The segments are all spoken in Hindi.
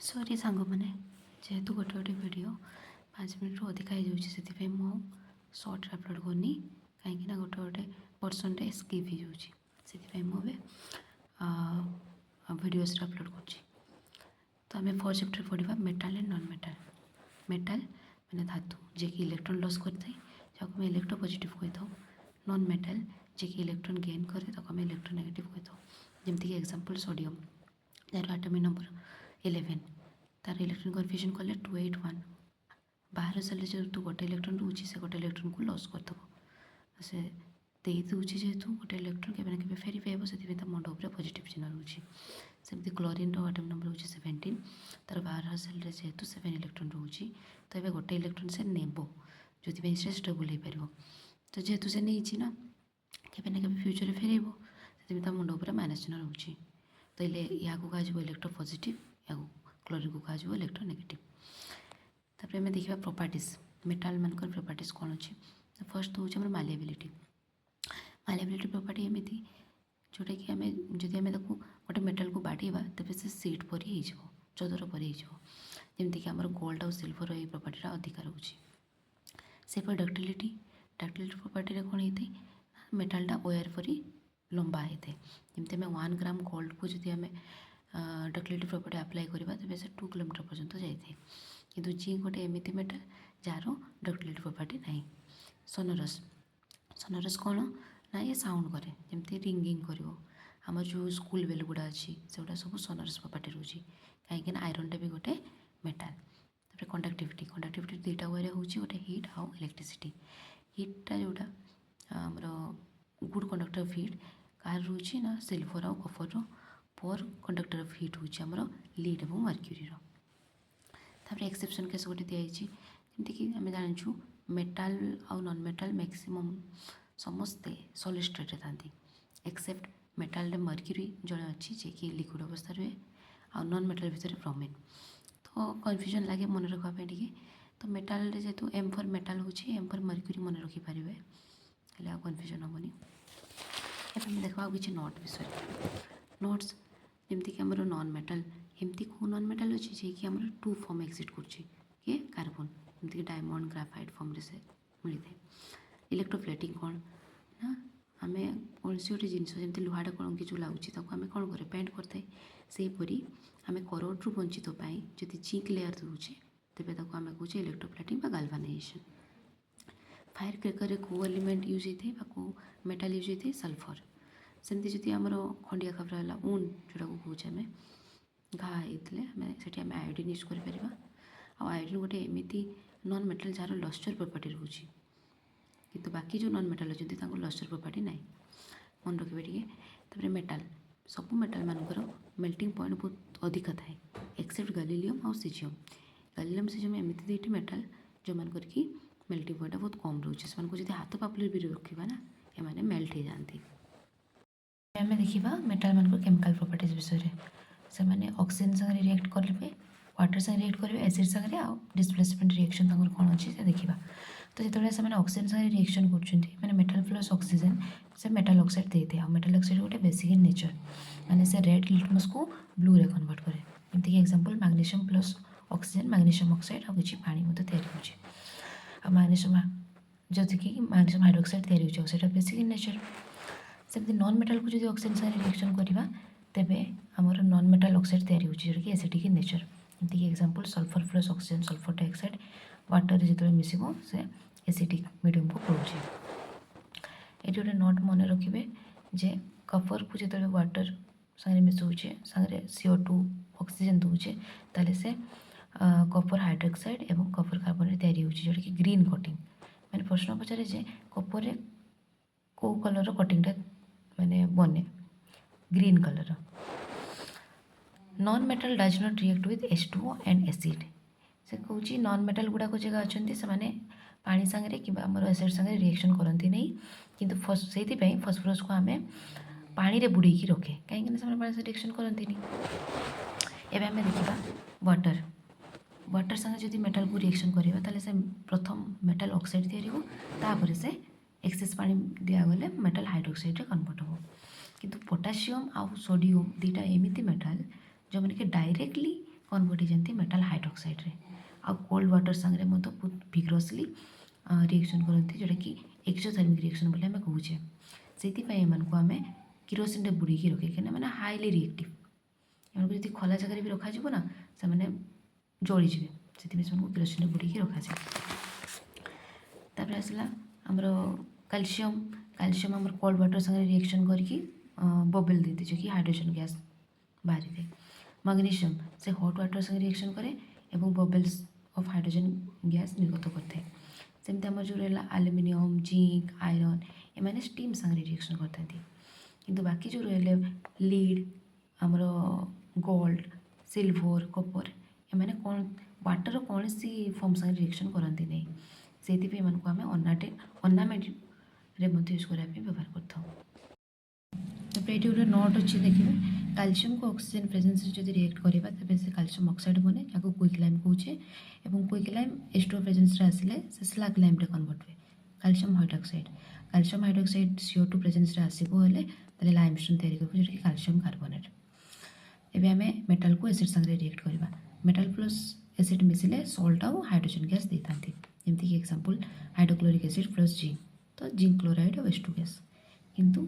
सॉरी सांग मैंने जेहेतु गोटे गोटे वीडियो 5 मिनट रू अधिक हो मु सर्ट अपलोड करनी कहीं गोटे गोटे पर्सन स्किप हो जाऊँगी वीडियोस अपलोड कर। तो आम फर्स्ट चैप्टर पढ़ा metal and non metal. Metal मैंने धातु जे कि इलेक्ट्रॉन लॉस करता है जहाँ आम इलेक्ट्रोपॉजिटिव कही था। नॉन मेटाल जे कि इलेक्ट्रॉन गेन करे ताको आम इलेक्ट्रोनेगेटिव कही था। जमीक एग्जांपल सोडियम यार एटॉमिक नंबर 11 तार इलेक्ट्रॉन कन्फ्यूजन कले 281 बाहर सारे जो तू गोटे इलेक्ट्रॉन रोचे से गोटे इलेक्ट्रॉन को लॉस करदेव से दे दूसरी जेहेतु गोटे इलेक्ट्रॉन के फेरी पाइब से मंड उपर पॉजिटिव चिन्ह रोचे। सेमती क्लोरीन एटॉमिक नंबर हो 17 तार बाहर सेल जेहेतु 7 इलेक्ट्रॉन रोचे तो ये गोटे इलेक्ट्रॉन से नेब जो से स्टेबल हो पार। तो जेहेतु से नहीं ना के फ्यूचर फेरब से मंड उपर माइनस चिन्ह रोचे। तो या कह इलेक्ट्रोपॉजिटिव या क्लोरीन को कह इलेक्ट्रोनेगेटिव। तापर आम देखा प्रॉपर्टीज मेटाल मानकर प्रॉपर्टीज कौन अच्छी। फर्स्ट हूँ आम मालेबिलिटी। मालेबिलिटी प्रॉपर्टी एमती जोटा कि आम जदि आम गोटे मेटाल को बाड़ेबा तेज से सीट परी हो चौदर परी जमीक आम गोल्ड और सिल्वर ये प्रॉपर्टीटा अधिक रोचे। से डक्टिलिटी डक्टिलिटी प्रॉपर्टी कौन होता है मेटालटा ओयर परी लंबा होता है। जमी आम 1 ग्राम गोल्ड को जब आम डक्टिलिटी प्रॉपर्टी अप्लाई करवा तेज से 2 किलोमीटर पर्यंत जाए किंतु जिंक गोटे एमती मेटाल जार डक्टिलिटी प्रॉपर्टी ना। सोनरस सोनरस कौन ना ये साउंड करे जमी रिंगिंग कर आम जो स्कूल बेल गुड़ा अच्छी से गुड़ा सब सोनरस प्रॉपर्टी रोचे कहीं आयरनटा भी गोटे मेटाल। तापर कंडक्टिविटी कंडक्टिविटी दुईटा वे हूँ गोटे हिट आउ इलेक्ट्रिसिटी। हिटटा जोटा आमर good conductor of hit car रोचे ना सिल्वर आउ कपर पर कंडक्टर ऑफ हिट हूँ आमर लीड और मर्क्यूरी। तापर एक्सेप्शन केस गोटे दिखाई जमीक आम जाचु मेटाल आउ नॉन मेटाल मैक्सिमम समस्ते सॉलिड स्टेट था एक्सेप्ट मेटाल मर्क्यूरी जड़े अच्छी जे कि लिक्विड अवस्था रुए आ नॉन मेटाल भितर ब्रोमीन। तो कन्फ्यूजन लगे मन रखापी टे। तो मेटाल जेहेतु एम फॉर मेटाल होची एम फॉर मर्क्यूरी मन रखिपारे हेल्ले आ कन्फ्यूजन हेनी। एवं देखा किसी नोट विषय नोट्स जमीक आम नॉन मेटाल एमती कौ नॉन मेटाल अच्छी जे कि आम 2 फॉर्म एक्जिट कर कार्बन जमीक डायमंड ग्राफाइट फॉर्म से मिलता है। इलेक्ट्रोप्लेटिंग कौन ना आम कौन सी गोटे जिनस जमी लुहाटा कौन कि जो लगुच आम कौन करे पेंट करते सेहीपरी आम करोड्रु वंचित जदि जिंक लेयर दूचे तेज आम कहे इलेक्ट्रोप्लेटिंग गाल्वानाइजेशन। फायर क्रेकर कौ एलिमेंट यूज होता है कौ मेटाल यूज होता है सल्फर। सेमती जदि आमर खंडिया खबरा है ऊन जोटा को कहे आम घा होते आम आयोडीन यूज कर आयोडीन गोटे एमती non metal jar lustre property रोचे किंतु बाकी जो नॉन मेटाल अच्छा लस्चर प्रॉपर्टी ना मन रखिए टे। मेटाल सब मेटाल मानकर मेल्टिंग पॉइंट बहुत अधिक थाए एक्सेप्ट गैलिलियम और सीजियम। गैलिलियम सीजियम एमती दुईटी मेटाल जो मानकर कि मेल्टिंग पॉइंट बहुत कम रोचे से जब हाथ पापुलर भी रखा ना ये मेल्ट हो जाती। आम देखा मेटाल मान केमिकल प्रॉपर्टीज विषय से मैंने ऑक्सीजन संगे रिएक्ट करेंगे वाटर संगे रिएक्ट करेंगे एसिड संगे आ डिस्प्लेसमेंट रिएक्शन कौन अच्छी से देखा। तो जो से ऑक्सीजन संगे रिएक्शन कर मेटाल प्लस ऑक्सीजन से मेटाल ऑक्साइड देते हैं। मेटाल ऑक्साइड गोटे बेसिक इन नेचर माने से रेड लिटमस को ब्लू रे कन्वर्ट करे जमीक example magnesium plus oxygen magnesium oxide आ किसी पानी हो मैग्नीशियम जो कि मैग्नीशियम हाइड्रोक्साइड तैयारी होता बेसिक इन नेचर। सेमती नॉन मेटाल को जो ऑक्सीजन संगे रिएक्शन करवा तेबे आमर नॉन मेटाल ऑक्साइड तैयारी होची जोटा कि एसिडिक इन नेचर जमीक example sulphur plus oxygen sulphur dioxide water जो मिसिबो से एसिडिक मीडियम को पड़े। ये गोटे नोट मन रखिए जे कपर को जो वाटर सागे मिसौचे सागे CO2 ऑक्सीजन दूचे ताले से कपर हाइड्रोक्साइड एवं कपर कार्बन तैयारी होची जोटा कि ग्रीन कटिंग मैंने प्रश्न पचारे जे कपर कौ कलर कटिंगटा मैंने बने green colour. Non metal does not react with H2O and acid से कौची नॉन मेटाल गुड़ाक जगह अच्छा से मैंने पानी सांगे कि एसिड सांगे रिएक्शन करती नहीं किंतु से फस्फरस को आम पानी रे बुड़े रखे कहीं पानी से रिएक्शन करती नहीं। एवं आम देखा वाटर वाटर सांगे जब मेटाल को रिएक्शन करवा ताले से प्रथम मेटाल ऑक्साइड तैयारी से एक्सेस पानी दिगले मेटाल हाइड्रोक्साइड कन्वर्ट हो। किंतु पोटासियम आउ सोडियम दुईटा एमती मेटाल जो मैंने कि डायरेक्टली कन्वर्ट हो मेटाल हाइड्रोक्साइड रे आ कोल्ड वाटर संगे बहुत भिग्रसली रिएक्शन करती जोटा कि एक्सोथर्मिक रिएक्शन बोले आम कहे से आम किरोसिन बुड़ी रखे कहीं मैंने हाईली रिएक्टिव एम जब खोला जगह भी रखा ना से मैंने जलीजे से किरोसिन बुड़ी रखा तापर आसला आमर कैल्शियम कैल्शियम आम कोल्ड वाटर संगे रिएक्शन करके बबल देती जो कि हाइड्रोजन गैस बाहरी थे मैग्नीशियम से हट वाटर संगे रिएक्शन करे और बबल्स ऑफ हाइड्रोजन गैस निर्गत करते सेमती आम जो रहा आलुमिनियम जिंक आयरन एम स्टीम संगे रिएक्शन करते किंतु बाकी जो रहे लीड आमर गोल्ड सिल्वर कपर एम कौन वाटर कौन सी फॉर्म संगे रिएक्शन करती नहीं से आम अर्नामेंट यूज करने व्यवहार करते ये गोटे नोट अच्छी देखिए कैल्शियम को ऑक्सीजन प्रेजेंस जो रिएक्ट करवा तेज से कैल्शियम ऑक्साइड बने या क्विक लाइम कहे और क्विक लाइम H2O प्रेजेंस आसिले से स्लाग लाइम कन्वर्ट हुए कैल्शियम हाइड्रोक्साइड CO2 प्रेजेंस आसो लाइमस्टोन तैयारी कर जोटा कि कैल्शियम कार्बोनेट एवं आम मेटाल को एसिड संगे रिएक्ट करवा मेटाल प्लस एसिड मिसिले सल्ट आउ हाइड्रोजन गैस देता जमीक example hydrochloric acid plus zinc तो जिंक क्लोराइड और H2 गैस किंतु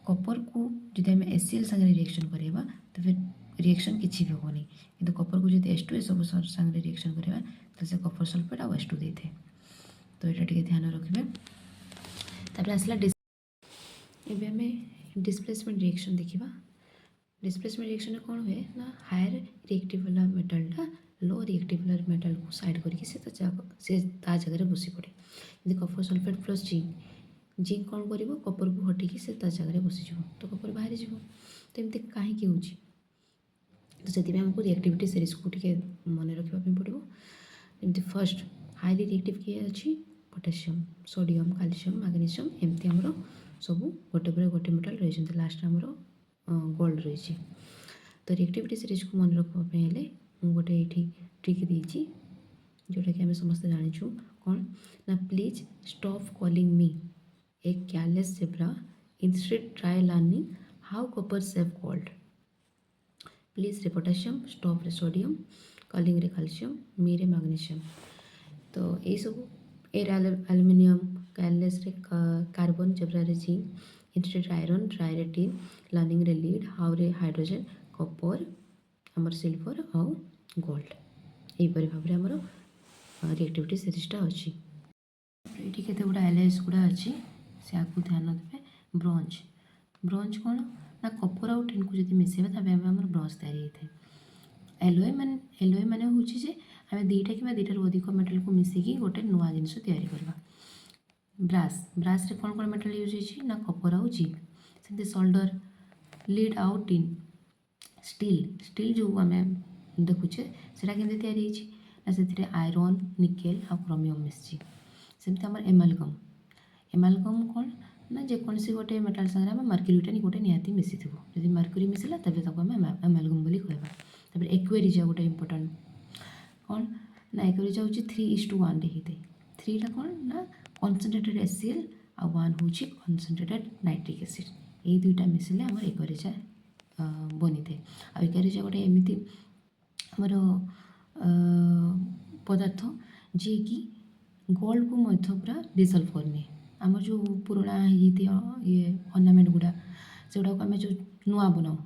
कपर को जब आम HCl संगे रिएक्शन करवा तो फिर रिएक्शन किसी भी हेनी कि कपर को जब H2 सब संगे रिएक्शन करवा तो से कपर सल्फेट और H2 देते तो ये टे ध्यान रखिए तापर आसला एवं आम डिस्प्लेसमेंट रिएक्शन देखा डिस्प्लेसमेंट रिएक्शन कौन हुए ना हायर रिएक्टिव वाला मेटालटा लो रिएक्टिव वाला मेटाल को साइड करके ता जगह बसी पड़े जब कपर सल्फेट प्लस जिंक कौन कर कपर को हटिकी से जगह बसीज तो कपर बाहरी जीव तो एमती कहीं हो तो से आमको रिएक्टिविटी सीरीज को मन रखापी पड़ो जमी फर्स्ट हाईली रिएक्टिव किए अच्छी पोटासियम सोडियम कैल्शियम मैग्नीशियम एमती आमर सब गोटे पर गोटे मेटाल रही लास्ट आमर गोल्ड रही तो रिएक्टिविटी सीरीज को मन रखापी गोटे ये ट्रिक देती जोटा कि आम समस्त जाचु कौन ना please stop calling me A careless zebra instead try learning how copper save gold please रे पोटासियम स्टॉप रे सोडियम कॉलिंग रे कैल्शियम मी रे मैग्नीशियम तो ये सब ए एल्युमिनियम careless रे कार्बन जेब्रा रे जिंक इंस्टेड आयरन ट्राई रे टिन लर्निंग रे लीड हाउ रे हाइड्रोजन कपर आमर सिल्वर और गोल्ड यहीपरि भाव में आमर रिएक्टिविटी सीरीजटा अच्छी ये केते गुड़ा एलाइज गुड़ा अच्छी से आपको ध्यान देवे ब्रोंज ब्रोंज कौन ना कपर आउ टिन को जब मिसेबा तब आम ब्रोंज तैयारी होता है एलोए मान हूँ आम दुईटा कि दुईटार अधिक मेटाल को मिसेकी गोटे नुआ जिनस तैयारी करवा ब्रास ब्रास रे कौन कौन मेटाल यूज होती ना कपर आउ जिंक सेमती सोल्डर लीड आउ टिन स्टील जो आम देखुचे से ना से आयरन निकेल आ क्रोमियम मिसी सेमती आम एमालगम कौन ना जेकोसी गोटे मेटाल संगे आम मर्क्यूरीटा गोटे निहाती मिसी थी जब मर्क्यूरी मिसला तब आम एमालगम बोली कहवा एक्वेरिजा गोटे इम्पोर्टाट कौन ना एक्वेरिजा हूँ 3:1 होते 3टा कौन ना कनसेंट्रेटेड HCl आ 1 हूँ कनसेंट्रेटेड नाइट्रिक एसिड ये दुईटा मिसले आम एक्वेरिजा बनी थे आ एक्वेरिजा गोटे एमती आमर पदार्थ जी कि गोल्ड को मध्य पूरा डिसल्व करनी आम जो पुराणा ये अर्नामेंट गुड़ा से गुड़ा आम जो नुआ बनाओ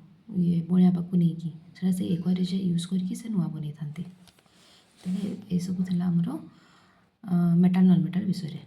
ये बनवाक नहीं से एक्वेरिजा यूज करके नुआ बन था ये सब आमर मेटाल नॉन मेटाल विषय।